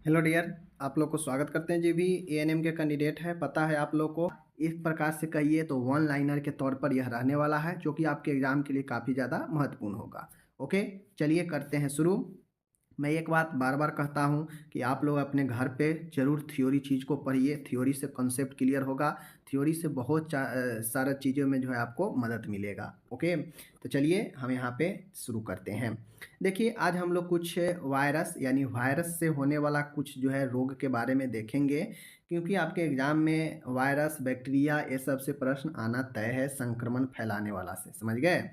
Hello dear. आप लोग को स्वागत करते हैं। जी भी एएनएम के कैंडिडेट है, पता है आप लोग को। इस प्रकार से कहिए तो वन लाइनर के तौर पर यह रहने वाला है, जो कि आपके एग्जाम के लिए काफ़ी ज़्यादा महत्वपूर्ण होगा। ओके, चलिए करते हैं शुरू। मैं एक बात बार बार कहता हूँ कि आप लोग अपने घर पे ज़रूर थ्योरी चीज़ को पढ़िए। थ्योरी से कॉन्सेप्ट क्लियर होगा। थ्योरी से बहुत सारा चीज़ों में जो है आपको मदद मिलेगा। ओके, तो चलिए हम यहाँ पे शुरू करते हैं। देखिए, आज हम लोग कुछ वायरस यानी वायरस से होने वाला कुछ जो है रोग के बारे में देखेंगे, क्योंकि आपके एग्ज़ाम में वायरस, बैक्टीरिया ये सब से प्रश्न आना तय है, संक्रमण फैलाने वाला से। समझ गए?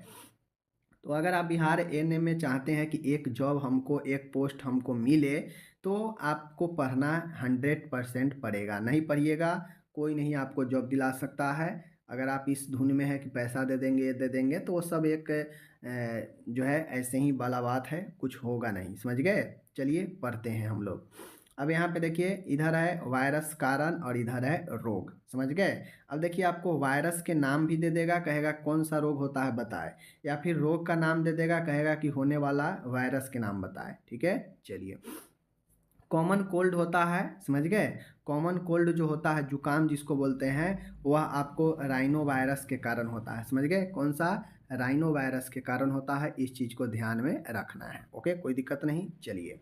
तो अगर आप बिहार एएनएम में चाहते हैं कि एक जॉब हमको, एक पोस्ट हमको मिले, तो आपको पढ़ना 100% पड़ेगा। नहीं पढ़िएगा, कोई नहीं आपको जॉब दिला सकता है। अगर आप इस धुन में है कि पैसा दे देंगे, ये दे देंगे, तो वो सब एक जो है ऐसे ही वाला बात है, कुछ होगा नहीं। समझ गए? चलिए पढ़ते हैं हम लोग। अब यहाँ पे देखिए, इधर है वायरस कारण और इधर है रोग। समझ गए? अब देखिए, आपको वायरस के नाम भी दे देगा, कहेगा कौन सा रोग होता है बताए, या फिर रोग का नाम दे देगा, कहेगा कि होने वाला वायरस के नाम बताए। ठीक है, चलिए। कॉमन कोल्ड होता है, समझ गए? कॉमन कोल्ड जो होता है, जुकाम जिसको बोलते हैं, वह आपको राइनो वायरस के कारण होता है। समझ गए? कौन सा? राइनो वायरस के कारण होता है। इस चीज़ को ध्यान में रखना है। ओके, कोई दिक्कत नहीं। चलिए,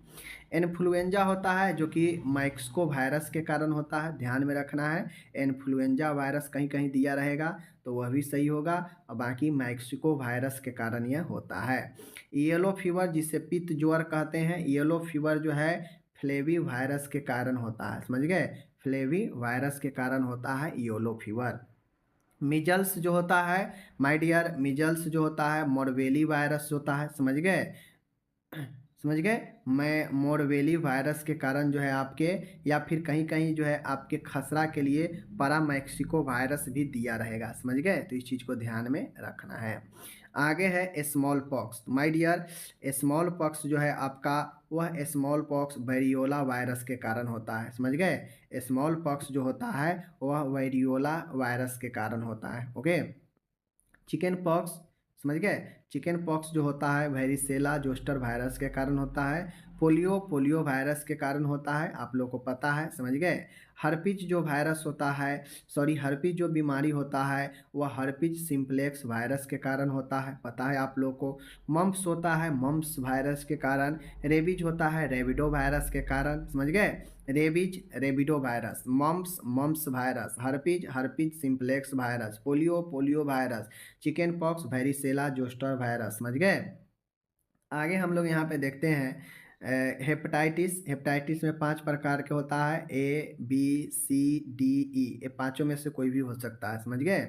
इन्फ्लुएंजा होता है जो कि मैक्सको वायरस के कारण होता है, ध्यान में रखना है। इन्फ्लुएंजा वायरस कहीं कहीं दिया रहेगा तो वह भी सही होगा, और बाकी मैक्सिको वायरस के कारण यह होता है। येलो फीवर जिसे पित्त ज्वर कहते हैं, येलो फीवर जो है फ्लेवी वायरस के कारण होता है। समझ गए? फ्लेवी वायरस के कारण होता है येलो फीवर। मिजल्स जो होता है, माय डियर, मिजल्स जो होता है मोरबेली वायरस होता है। समझ गए? समझ गए? मैं मोरबेली वायरस के कारण जो है आपके, या फिर कहीं कहीं जो है आपके खसरा के लिए पैरामैक्सिको वायरस भी दिया रहेगा। समझ गए? तो इस चीज़ को ध्यान में रखना है। आगे है smallpox. My dear, smallpox जो है आपका, वह स्मॉल पॉक्स वेरियोला वायरस के कारण होता है। समझ गए? स्मॉल पॉक्स जो होता है वह वेरियोला वायरस के कारण होता है। ओके, चिकन पॉक्स, समझ गए? चिकन पॉक्स जो होता है वेरिसेला जोस्टर वायरस के कारण होता है। पोलियो, पोलियो वायरस के कारण होता है, आप लोग को पता है। समझ गए? हर्पिज जो वायरस होता है, सॉरी, हर्पिज जो बीमारी होता है वह हर्पिज सिम्प्लेक्स वायरस के कारण होता है, पता है आप लोग को। मम्प्स होता है मम्प्स वायरस के कारण। रेबीज होता है रेबिडो वायरस के कारण। समझ गए? Rabies, rhabdo virus. Mumps, mumps virus. Herpes, herpes simplex virus. Polio, polio virus. Chicken pox varicella zoster virus. समझ गए? आगे हम लोग यहाँ पे देखते हैं हेपेटाइटिस। हेपेटाइटिस में 5 प्रकार के होता है, A B C D E, ये पांचों में से कोई भी हो सकता है। समझ गए?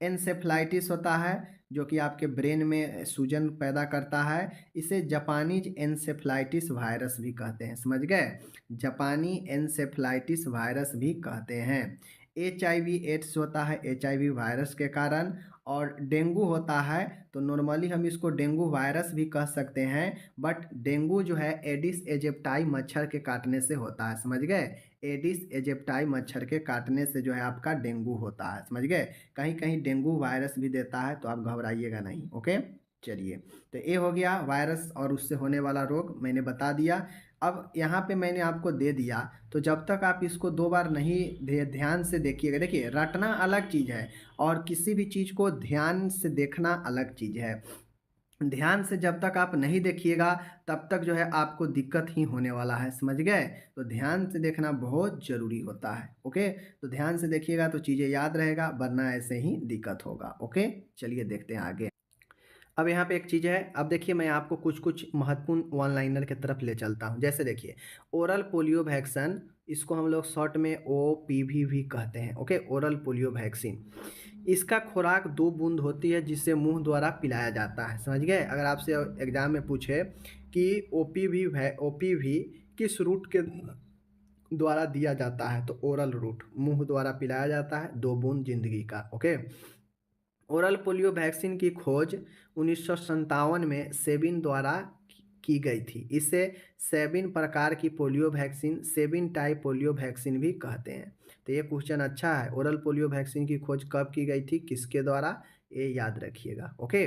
एनसेफ्लाइटिस होता है जो कि आपके ब्रेन में सूजन पैदा करता है, इसे जापानीज एनसेफ्लाइटिस वायरस भी कहते हैं। समझ गए? जापानी एनसेफ्लाइटिस वायरस भी कहते हैं। HIV एड्स होता है HIV वायरस के कारण। और डेंगू होता है, तो नॉर्मली हम इसको डेंगू वायरस भी कह सकते हैं, बट डेंगू जो है एडिस एजिप्टाई मच्छर के काटने से होता है। समझ गए? एडिस एजिप्टाई मच्छर के काटने से जो है आपका डेंगू होता है। समझ गए? कहीं कहीं डेंगू वायरस भी देता है, तो आप घबराइएगा नहीं। ओके, चलिए। तो ये हो गया वायरस और उससे होने वाला रोग, मैंने बता दिया। अब यहाँ पे मैंने आपको दे दिया, तो जब तक आप इसको 2 बार नहीं ध्यान से देखिएगा। देखिए, रटना अलग चीज़ है और किसी भी चीज़ को ध्यान से देखना अलग चीज़ है। ध्यान से जब तक आप नहीं देखिएगा, तब तक जो है आपको दिक्कत ही होने वाला है। समझ गए? तो ध्यान से देखना बहुत ज़रूरी होता है। ओके, तो ध्यान से देखिएगा तो चीज़ें याद रहेगा, वरना ऐसे ही दिक्कत होगा। ओके, चलिए देखते हैं आगे। अब यहाँ पे एक चीज़ है, अब देखिए मैं आपको कुछ कुछ महत्वपूर्ण वन लाइनर की तरफ ले चलता हूँ। जैसे देखिए, ओरल पोलियो वैक्सीन, इसको हम लोग शॉर्ट में OPV भी कहते हैं। ओके, ओरल पोलियो वैक्सीन, इसका खुराक 2 बूंद होती है जिसे मुंह द्वारा पिलाया जाता है। समझ गए? अगर आपसे एग्जाम में पूछे कि OPV किस रूट के द्वारा दिया जाता है, तो ओरल रूट, मुंह द्वारा पिलाया जाता है, 2 बूंद जिंदगी का। ओके, ओरल पोलियो वैक्सीन की खोज 1957 में सेबिन द्वारा की गई थी। इसे सेबिन प्रकार की polio vaccine, Sabin type polio vaccine भी कहते हैं। तो ये क्वेश्चन अच्छा है, ओरल पोलियो वैक्सीन की खोज कब की गई थी, किसके द्वारा, ये याद रखिएगा। Okay,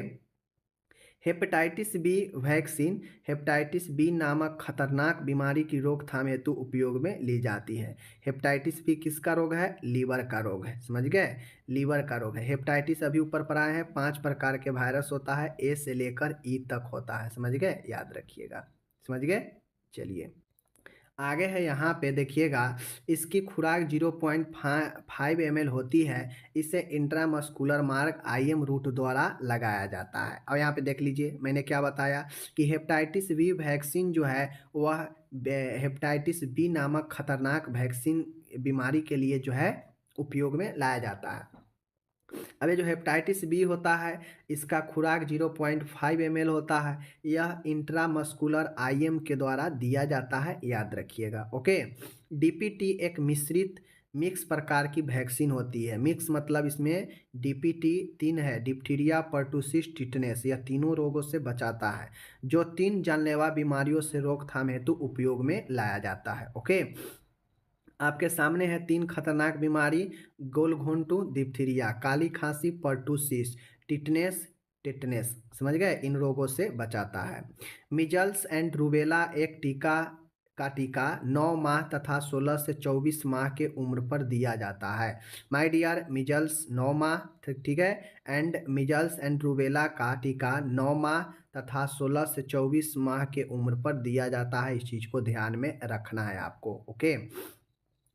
hepatitis B vaccine hepatitis B नामक खतरनाक बीमारी की रोकथाम हेतु उपयोग में ली जाती है। हेपेटाइटिस बी किसका रोग है? लीवर का रोग है। समझ गए? लीवर का रोग है। हेपेटाइटिस अभी ऊपर पर आए हैं, 5 प्रकार के वायरस होता है, ए से लेकर ई तक होता है। समझ गए? याद रखिएगा। समझ गए? चलिए आगे है, यहाँ पे देखिएगा, इसकी खुराक 0.5 ml होती है। इसे इंट्रामस्कुलर मार्ग IM रूट द्वारा लगाया जाता है। और यहाँ पे देख लीजिए मैंने क्या बताया कि हेपेटाइटिस बी वैक्सीन जो है वह हेपेटाइटिस बी नामक खतरनाक वैक्सीन बीमारी के लिए जो है उपयोग में लाया जाता है। अब ये जो हेपेटाइटिस बी होता है इसका खुराक 0.5 ml होता है। यह इंट्रामस्कुलर IM के द्वारा दिया जाता है, याद रखिएगा। ओके, DPT एक मिश्रित मिक्स प्रकार की वैक्सीन होती है। मिक्स मतलब इसमें DPT 3 है, डिप्थीरिया, पर्टुसिस, टिटनेस, यह तीनों रोगों से बचाता है, जो 3 जानलेवा बीमारियों से रोकथाम हेतु उपयोग में लाया जाता है। ओके, आपके सामने है 3 खतरनाक बीमारी, गोलघोंटू, डिप्थीरिया, काली खांसी, पर्टुसिस, टिटनेस, टेटनेस। समझ गए? इन रोगों से बचाता है। मीजल्स एंड रूबेला एक टीका 9 माह तथा 16 से 24 माह के उम्र पर दिया जाता है। माय डियर, मीजल्स 9 माह, ठीक है, एंड मीजल्स एंड रूबेला का टीका 9 माह तथा 16 से 24 माह के उम्र पर दिया जाता है। इस चीज़ को ध्यान में रखना है आपको। ओके,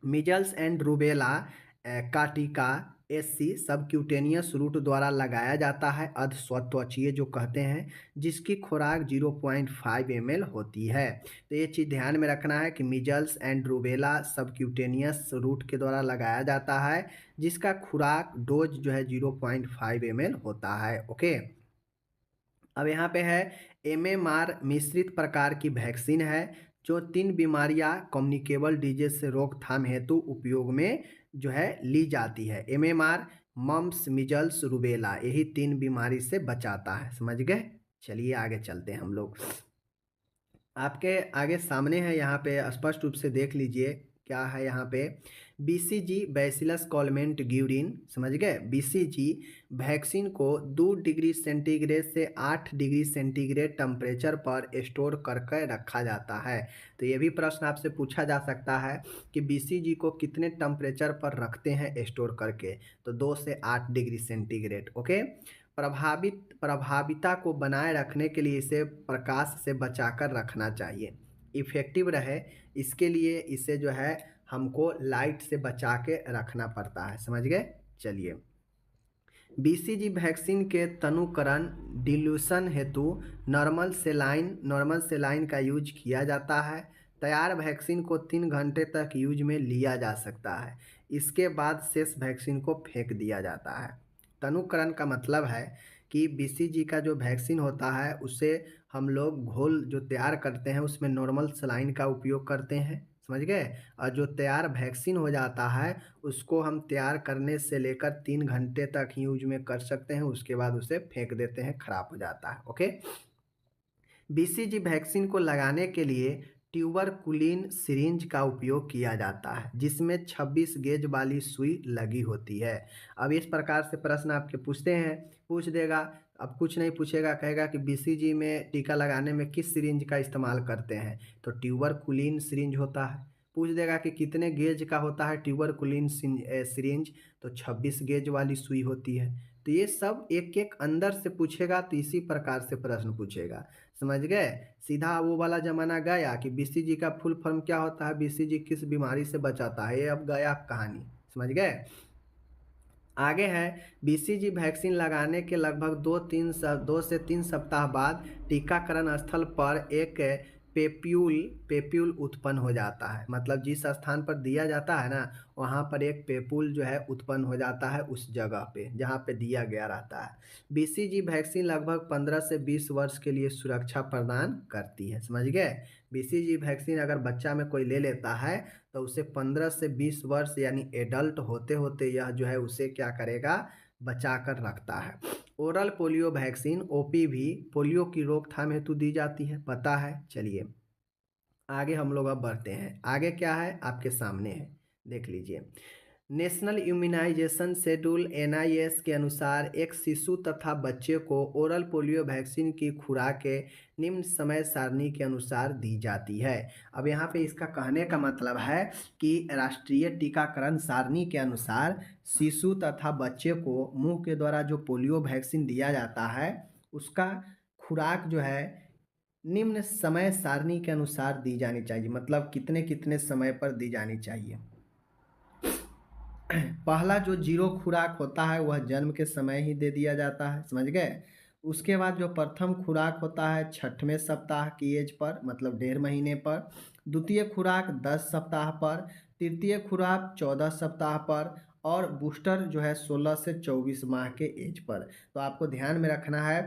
मीजल्स एंड रूबेला का टीका SC सबक्यूटेनियस रूट द्वारा लगाया जाता है, अधस्वत्वचीय जो कहते हैं, जिसकी खुराक 0.5 ml होती है। तो ये चीज़ ध्यान में रखना है कि measles and rubella subcutaneous route के द्वारा लगाया जाता है, जिसका खुराक डोज जो है 0.5 ml होता है। ओके, अब यहाँ पे है MMR मिश्रित प्रकार की वैक्सीन है, जो 3 बीमारियां कम्युनिकेबल डिजीज से रोकथाम हेतु उपयोग में जो है ली जाती है। MMR मम्स, मिजल्स, रूबेला, यही 3 बीमारी से बचाता है। समझ गए? चलिए आगे चलते हैं हम लोग। आपके आगे सामने है, यहाँ पे स्पष्ट रूप से देख लीजिए क्या है यहाँ पे। BCG बैसिलस कॉलमेंट ग्यूरिन, समझ गए? BCG वैक्सीन को 2 डिग्री सेंटीग्रेड से 8 डिग्री सेंटीग्रेड टेम्परेचर पर स्टोर करके रखा जाता है। तो ये भी प्रश्न आपसे पूछा जा सकता है कि BCG को कितने टेम्परेचर पर रखते हैं स्टोर करके? तो 2 से 8 डिग्री सेंटीग्रेड। ओके, प्रभाविता को बनाए रखने के लिए इसे प्रकाश से बचाकर रखना चाहिए। इफेक्टिव रहे इसके लिए इसे जो है हमको लाइट से बचा के रखना पड़ता है। समझ गए? चलिए, BCG वैक्सीन के तनुकरण डिल्यूशन हेतु नॉर्मल सेलाइन का यूज किया जाता है। तैयार वैक्सीन को 3 घंटे तक यूज में लिया जा सकता है। इसके बाद शेष वैक्सीन को फेंक दिया जाता है। तनुकरण का मतलब है कि BCG का जो वैक्सीन होता है उसे हम लोग घोल जो तैयार करते हैं उसमें नॉर्मल सेलाइन का उपयोग करते हैं। समझ गए? और जो तैयार वैक्सीन हो जाता है उसको हम तैयार करने से लेकर 3 घंटे तक यूज में कर सकते हैं, उसके बाद उसे फेंक देते हैं, खराब हो जाता है। ओके, BCG वैक्सीन को लगाने के लिए ट्यूबरकुलिन सिरिंज का उपयोग किया जाता है, जिसमें 26 गेज वाली सुई लगी होती है। अब इस प्रकार से प्रश्न आपके पूछ देगा। अब कुछ नहीं पूछेगा, कहेगा कि BCG में टीका लगाने में किस सिरिंज का इस्तेमाल करते हैं? तो ट्यूबरकुलिन सिरिंज होता है। पूछ देगा कि कितने गेज का होता है ट्यूबरकुलिन सिरिंज? तो 26 गेज वाली सुई होती है। तो ये सब एक एक अंदर से पूछेगा, तो इसी प्रकार से प्रश्न पूछेगा। समझ गए? सीधा वो वाला जमाना गया कि BCG का फुल फॉर्म क्या होता है, BCG किस बीमारी से बचाता है, ये अब गया कहानी। समझ गए? आगे है, BCG वैक्सीन लगाने के लगभग 2 से 3 सप्ताह बाद टीकाकरण स्थल पर एक पेप्यूल उत्पन्न हो जाता है। मतलब जिस स्थान पर दिया जाता है ना, वहाँ पर एक पेप्यूल जो है उत्पन्न हो जाता है उस जगह पे जहाँ पे दिया गया रहता है। BCG वैक्सीन लगभग 15 से 20 वर्ष के लिए सुरक्षा प्रदान करती है। समझ गए? BCG वैक्सीन अगर बच्चा में कोई ले लेता है तो उसे 15 से 20 वर्ष यानी एडल्ट होते होते यह जो है उसे क्या करेगा, बचा कर रखता है। Oral polio vaccine OPV polio की रोकथाम हेतु दी जाती है, पता है। चलिए आगे हम लोग अब बढ़ते हैं। आगे क्या है आपके सामने है, देख लीजिए। नेशनल इम्यूनाइजेशन शेड्यूल एनआईएस के अनुसार एक शिशु तथा बच्चे को ओरल पोलियो वैक्सीन की खुराकें निम्न समय सारणी के अनुसार दी जाती है। अब यहाँ पे इसका कहने का मतलब है कि राष्ट्रीय टीकाकरण सारणी के अनुसार शिशु तथा बच्चे को मुंह के द्वारा जो पोलियो वैक्सीन दिया जाता है उसका खुराक जो है निम्न समय सारणी के अनुसार दी जानी चाहिए, मतलब कितने कितने समय पर दी जानी चाहिए। पहला जो जीरो खुराक होता है वह जन्म के समय ही दे दिया जाता है, समझ गए। उसके बाद जो प्रथम खुराक होता है 6वें सप्ताह की एज पर, मतलब 1.5 महीने पर। द्वितीय खुराक 10 सप्ताह पर। तृतीय खुराक 14 सप्ताह पर। और बूस्टर जो है 16 से 24 माह के एज पर। तो आपको ध्यान में रखना है,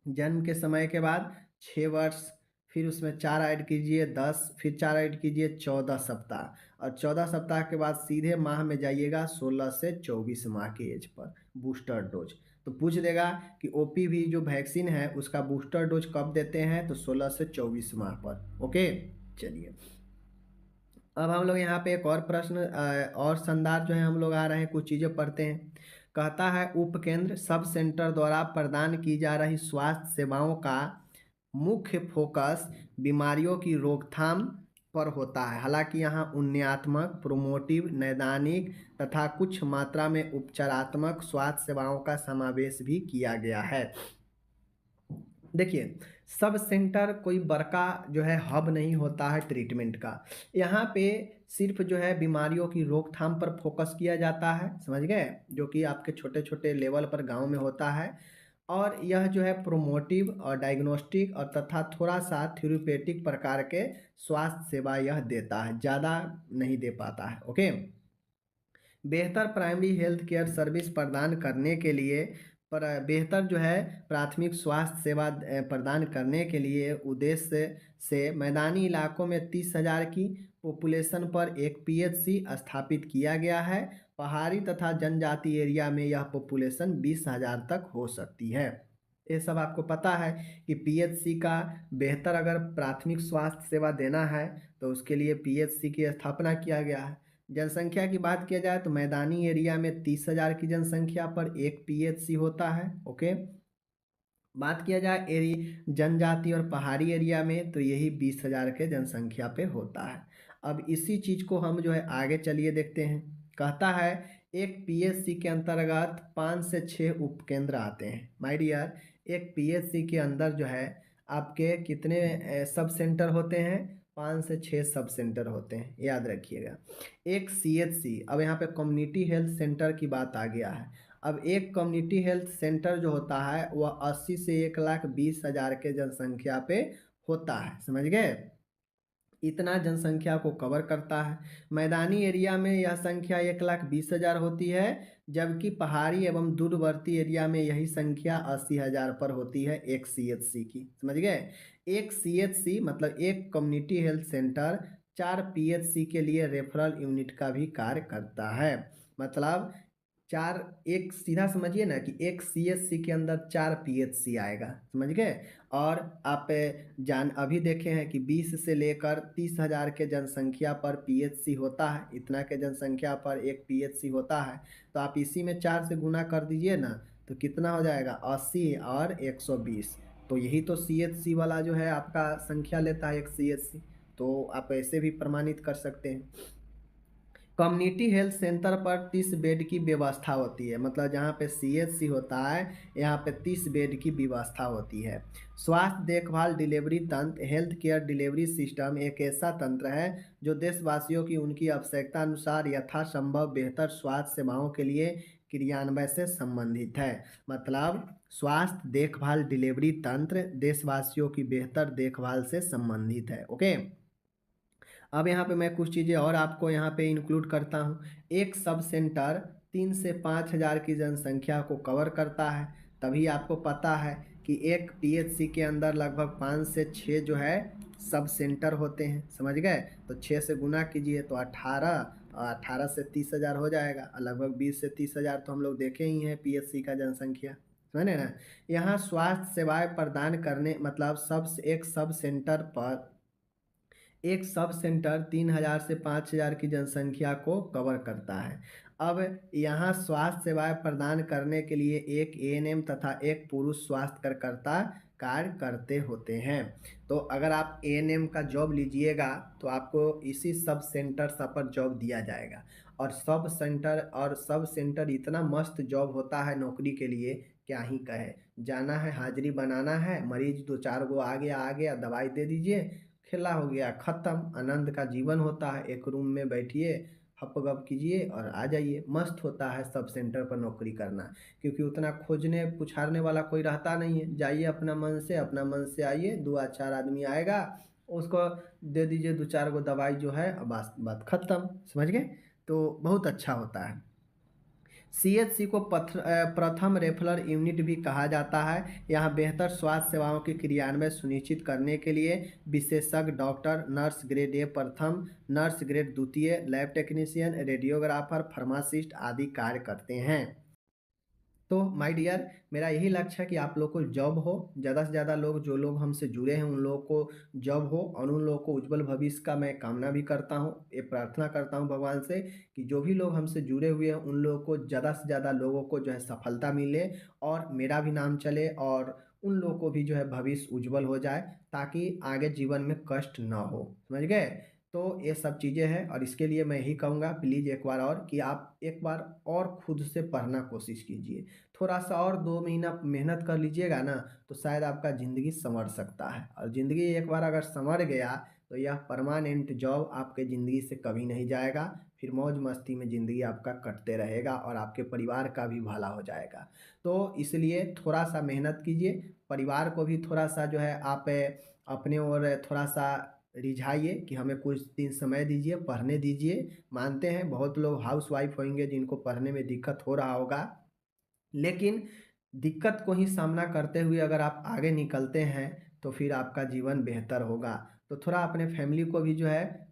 जन्म के समय के बाद 6 वर्ष, फिर उसमें 4 ऐड कीजिए 10, फिर 4 ऐड कीजिए 14 सप्ताह, और 14 सप्ताह के बाद सीधे माह में जाइएगा 16 से 24 माह के एज पर बूस्टर डोज। तो पूछ देगा कि ओपीवी जो वैक्सीन है उसका बूस्टर डोज कब देते हैं, तो 16 से 24 माह पर। ओके, चलिए अब हम लोग यहाँ पे एक और प्रश्न और संदार जो है हम लोग आ रहे हैं, कुछ चीज़ें पढ़ते हैं। कहता है उपकेंद्र सब सेंटर द्वारा प्रदान की जा रही स्वास्थ्य सेवाओं का मुख्य फोकस बीमारियों की रोकथाम पर होता है। हालांकि यहाँ उन्नयात्मक, प्रोमोटिव, नैदानिक तथा कुछ मात्रा में उपचारात्मक स्वास्थ्य सेवाओं का समावेश भी किया गया है। देखिए, सब सेंटर कोई बड़का जो है हब नहीं होता है ट्रीटमेंट का। यहाँ पे सिर्फ जो है बीमारियों की रोकथाम पर फोकस किया जाता है, समझ गए, जो कि आपके छोटे छोटे लेवल पर गांव में होता है। और यह जो है प्रोमोटिव और डायग्नोस्टिक और तथा थोड़ा सा थेरेप्यूटिक प्रकार के स्वास्थ्य सेवा यह देता है, ज़्यादा नहीं दे पाता है। ओके, बेहतर प्राइमरी हेल्थ केयर सर्विस प्रदान करने के लिए बेहतर जो है प्राथमिक स्वास्थ्य सेवा प्रदान करने के लिए उद्देश्य से मैदानी इलाकों में 30,000 की पॉपुलेशन पर एक पीएचसी स्थापित किया गया है। पहाड़ी तथा जनजाति एरिया में यह पॉपुलेशन 20,000 तक हो सकती है। ये सब आपको पता है कि पीएचसी का बेहतर अगर प्राथमिक स्वास्थ्य सेवा देना है तो उसके लिए पीएचसी की स्थापना किया गया है। जनसंख्या की बात किया जाए तो मैदानी एरिया में 30,000 की जनसंख्या पर एक पीएचसी होता है। ओके, बात किया जाए जनजाति और पहाड़ी एरिया में तो यही 20,000 के जनसंख्या पे होता है। अब इसी चीज़ को हम जो है आगे चलिए देखते हैं। कहता है एक पीएचसी के अंतर्गत 5 से 6 उपकेंद्र आते हैं। माय डियर, एक पीएचसी के अंदर जो है आपके कितने सब सेंटर होते हैं, 5 से 6 सब सेंटर होते हैं, याद रखिएगा। एक सीएचसी, अब यहाँ पे कम्युनिटी हेल्थ सेंटर की बात आ गया है। अब एक कम्युनिटी हेल्थ सेंटर जो होता है वह 80 से 1,20,000 के जनसंख्या पे होता है, समझ गए। इतना जनसंख्या को कवर करता है। मैदानी एरिया में यह संख्या 1,20,000 होती है, जबकि पहाड़ी एवं दूरवर्ती एरिया में यही संख्या 80,000 पर होती है एक सीएचसी की, समझ गए। एक सीएचसी मतलब एक कम्युनिटी हेल्थ सेंटर 4 पीएचसी के लिए रेफरल यूनिट का भी कार्य करता है। मतलब चार, एक सीधा समझिए ना कि एक सीएचसी के अंदर 4 पीएचसी आएगा, समझ गए। और आप जान अभी देखे हैं कि 20 से लेकर 30,000 के जनसंख्या पर पीएचसी होता है, इतना के जनसंख्या पर एक पीएचसी होता है। तो आप इसी में 4 से गुना कर दीजिए ना, तो कितना हो जाएगा 80 और 120। तो यही तो सीएचसी वाला जो है आपका संख्या लेता है एक सीएचसी। तो आप ऐसे भी प्रमाणित कर सकते हैं। कम्युनिटी हेल्थ सेंटर पर 30 बेड की व्यवस्था होती है, मतलब जहाँ पे सीएचसी होता है यहाँ पे 30 बेड की व्यवस्था होती है। स्वास्थ्य देखभाल डिलीवरी तंत्र, हेल्थ केयर डिलीवरी सिस्टम एक ऐसा तंत्र है जो देशवासियों की उनकी आवश्यकता अनुसार यथासंभव बेहतर स्वास्थ्य सेवाओं के लिए क्रियान्वयन से संबंधित है। मतलब स्वास्थ्य देखभाल डिलीवरी तंत्र देशवासियों की बेहतर देखभाल से संबंधित है। ओके, अब यहाँ पे मैं कुछ चीज़ें और आपको यहाँ पे इंक्लूड करता हूँ। एक सब सेंटर 3 से 5,000 की जनसंख्या को कवर करता है। तभी आपको पता है कि एक पीएचसी के अंदर लगभग 5 से 6 जो है सब सेंटर होते हैं, समझ गए। तो 6 से गुना कीजिए तो 18, 18 से 30,000 हो जाएगा, और लगभग 20 से 30,000 तो हम लोग देखे ही हैं पीएचसी का जनसंख्या, समझे ना। यहाँ स्वास्थ्य सेवाएं प्रदान करने मतलब एक सब सेंटर पर एक सब सेंटर 3000 से 5000 की जनसंख्या को कवर करता है। अब यहाँ स्वास्थ्य सेवाएं प्रदान करने के लिए एक एएनएम तथा एक पुरुष स्वास्थ्य कार्यकर्ता कार्य करते होते हैं। तो अगर आप एएनएम का जॉब लीजिएगा तो आपको इसी सब सेंटर सब पर जॉब दिया जाएगा। और सब सेंटर इतना मस्त जॉब होता है नौकरी के लिए, क्या ही कहे। जाना है, हाजिरी बनाना है, मरीज 2-4 गो आ गया, दवाई दे दीजिए, खेला हो गया खत्म। आनंद का जीवन होता है, एक रूम में बैठिए, हप गप कीजिए और आ जाइए। मस्त होता है सब सेंटर पर नौकरी करना, क्योंकि उतना खोजने पुछारने वाला कोई रहता नहीं है। जाइए अपना मन से आइए, 2-4 आदमी आएगा, उसको दे दीजिए 2-4 गो दवाई जो है, बस बात खत्म। समझ गए? तो बहुत अच्छा होता है। सीएचसी को प्रथम रेफरल यूनिट भी कहा जाता है। यहाँ बेहतर स्वास्थ्य सेवाओं की क्रियान्वयन सुनिश्चित करने के लिए विशेषज्ञ डॉक्टर, नर्स ग्रेड ए प्रथम, नर्स ग्रेड द्वितीय, लैब टेक्नीशियन, रेडियोग्राफर, फार्मासिस्ट आदि कार्य करते हैं। तो माय डियर, मेरा यही लक्ष्य है कि आप लोग को जॉब हो, ज़्यादा से ज़्यादा लोग, जो लोग हमसे जुड़े हैं उन लोगों को जॉब हो, और उन लोगों को उज्जवल भविष्य का मैं कामना भी करता हूँ। ये प्रार्थना करता हूँ भगवान से कि जो भी लोग हमसे जुड़े हुए हैं उन लोगों को ज़्यादा से ज़्यादा लोगों को जो है सफलता मिले, और मेरा भी नाम चले, और उन लोगों को भी जो है भविष्य उज्जवल हो जाए, ताकि आगे जीवन में कष्ट ना हो। समझ गए? तो ये सब चीज़ें हैं, और इसके लिए मैं यही कहूँगा, प्लीज़ एक बार और कि आप एक बार और खुद से पढ़ना कोशिश कीजिए। थोड़ा सा और 2 महीना मेहनत कर लीजिएगा ना, तो शायद आपका ज़िंदगी संवर सकता है। और ज़िंदगी एक बार अगर संवर गया तो यह परमानेंट जॉब आपके ज़िंदगी से कभी नहीं जाएगा। फिर मौज मस्ती में ज़िंदगी आपका कटते रहेगा, और आपके परिवार का भी भला हो जाएगा। तो इसलिए थोड़ा सा मेहनत कीजिए, परिवार को भी थोड़ा सा जो है आप अपने ओर थोड़ा सा रिझाइए कि हमें कुछ दिन समय दीजिए, पढ़ने दीजिए। मानते हैं बहुत लोग हाउसवाइफ होंगे जिनको पढ़ने में दिक्कत हो रहा होगा, लेकिन दिक्कत को ही सामना करते हुए अगर आप आगे निकलते हैं तो फिर आपका जीवन बेहतर होगा। तो थोड़ा अपने फैमिली को भी जो है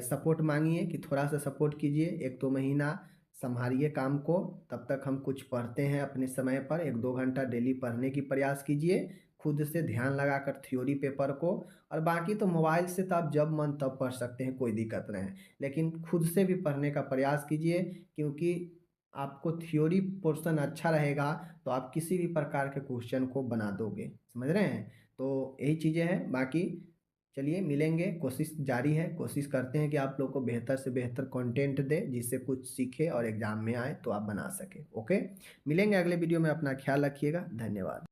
सपोर्ट मांगिए, कि थोड़ा सा सपोर्ट कीजिए, 1-2 महीना संभालिए काम को। तब तक हम कुछ पढ़ते हैं अपने समय पर, 1-2 घंटा डेली पढ़ने की प्रयास कीजिए, खुद से ध्यान लगाकर थ्योरी पेपर को। और बाकी तो मोबाइल से तो आप जब मन तब पढ़ सकते हैं, कोई दिक्कत नहीं है, लेकिन खुद से भी पढ़ने का प्रयास कीजिए, क्योंकि आपको थ्योरी पोर्शन अच्छा रहेगा तो आप किसी भी प्रकार के क्वेश्चन को बना दोगे। समझ रहे हैं? तो यही चीज़ें हैं। बाकी चलिए मिलेंगे, कोशिश जारी है, कोशिश करते हैं कि आप लोग को बेहतर से बेहतर कंटेंट दे, जिससे कुछ सीखे और एग्ज़ाम में आए तो आप बना सकें। ओके, मिलेंगे अगले वीडियो में। अपना ख्याल रखिएगा। धन्यवाद।